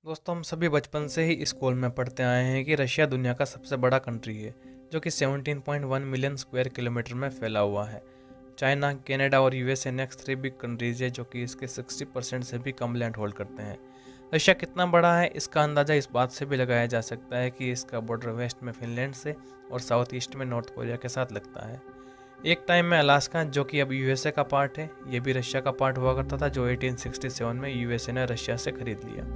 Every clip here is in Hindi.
दोस्तों हम सभी बचपन से ही स्कूल में पढ़ते आए हैं कि रशिया दुनिया का सबसे बड़ा कंट्री है जो कि 17.1 मिलियन स्क्वायर किलोमीटर में फैला हुआ है। चाइना, कनाडा और यूएसए नेक्स्ट 3 बिग कंट्रीज है जो कि इसके 60% से भी कम लैंड होल्ड करते हैं। रशिया कितना बड़ा है इसका अंदाज़ा इस बात से भी लगाया जा सकता है कि इसका बॉर्डर वेस्ट में फिनलैंड से और साउथ ईस्ट में नॉर्थ कोरिया के साथ लगता है। एक टाइम में अलास्का, जो कि अब यूएसए का पार्ट है, ये भी रशिया का पार्ट हुआ करता था, जो 1867 में यूएसए ने रशिया से खरीद लिया।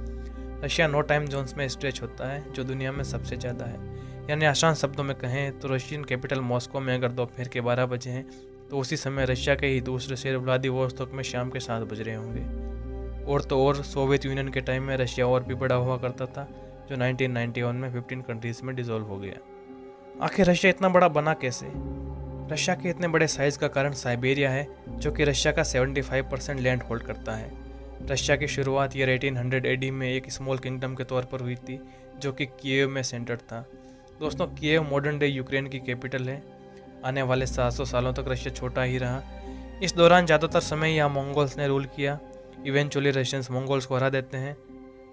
रशिया 9 टाइम जोन्स में स्ट्रेच होता है जो दुनिया में सबसे ज़्यादा है। यानी आसान शब्दों में कहें तो रशियन कैपिटल मॉस्को में अगर दोपहर के 12 बजे हैं तो उसी समय रशिया के ही दूसरे शहर व्लादिवोस्तोक में शाम के 7 बज रहे होंगे। और तो और सोवियत यूनियन के टाइम में रशिया और भी बड़ा हुआ करता था जो 1991 में 15 कंट्रीज़ में डिसॉल्व हो गया। आखिर रशिया इतना बड़ा बना कैसे? रशिया के इतने बड़े साइज़ का कारण साइबेरिया है जो कि रशिया का 75% लैंड होल्ड करता है। रशिया की शुरुआत ईयर 1800 एडी में एक स्मॉल किंगडम के तौर पर हुई थी जो कि कीव में सेंटर्ड था। दोस्तों, कीव मॉडर्न डे यूक्रेन की कैपिटल है। आने वाले 700 सालों तक रशिया छोटा ही रहा। इस दौरान ज़्यादातर समय यहाँ मंगोल्स ने रूल किया। इवेंचुअली रशियंस मंगोल्स को हरा देते हैं।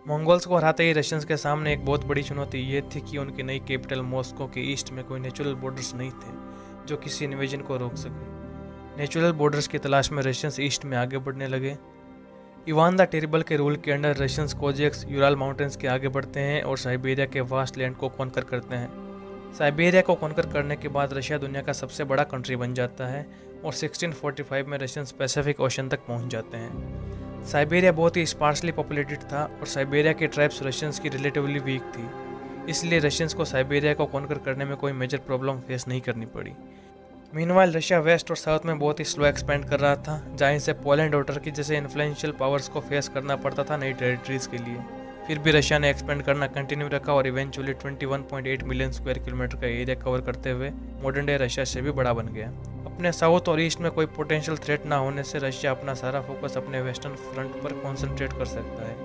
मंगोल्स को हराते ही रशियंस के सामने एक बहुत बड़ी चुनौती ये थी कि उनकी नई कैपिटल मॉस्को के ईस्ट में कोई नेचुरल बॉर्डर्स नहीं थे जो किसी इन्वेजन को रोक सके। नेचुरल बॉर्डर्स की तलाश में रशियंस ईस्ट में आगे बढ़ने लगे। इवान द टेरिबल के रूल के अंडर रशियंस कोजेक्स यूराल माउंटेन्स के आगे बढ़ते हैं और साइबेरिया के वास्ट लैंड को कॉन्कर करते हैं। साइबेरिया को कॉन्कर करने के बाद रशिया दुनिया का सबसे बड़ा कंट्री बन जाता है और 1645 में रशियंस पैसिफिक ओशन तक पहुंच जाते हैं। साइबेरिया बहुत ही स्पार्सली पॉपुलेटेड था और साइबेरिया की ट्राइब्स रशियंस की रिलेटिवली वीक थी, इसलिए रशियंस को साइबेरिया को कॉन्कर करने में कोई मेजर प्रॉब्लम फेस नहीं करनी पड़ी। मीनवाइल रशिया वेस्ट और साउथ में बहुत ही स्लो एक्सपेंड कर रहा था, जहाँ से पोलैंड और टर्की जैसे इन्फ्लुएंशियल पावर्स को फेस करना पड़ता था नई टेरिटरीज के लिए। फिर भी रशिया ने एक्सपेंड करना कंटिन्यू रखा और इवेंचुअली 21.8 मिलियन स्क्वायर किलोमीटर का एरिया कवर करते हुए मॉडर्न डे रशिया से भी बड़ा बन गया। अपने साउथ और ईस्ट में कोई पोटेंशियल थ्रेट ना होने से रशिया अपना सारा फोकस अपने वेस्टर्न फ्रंट पर कॉन्सेंट्रेट कर सकता है।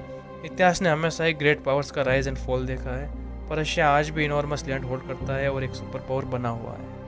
इतिहास ने हमेशा ही ग्रेट पावर्स का राइज एंड फॉल देखा है, पर रशिया आज भी इनॉर्मस लैंड होल्ड करता है और एक सुपर पावर बना हुआ है।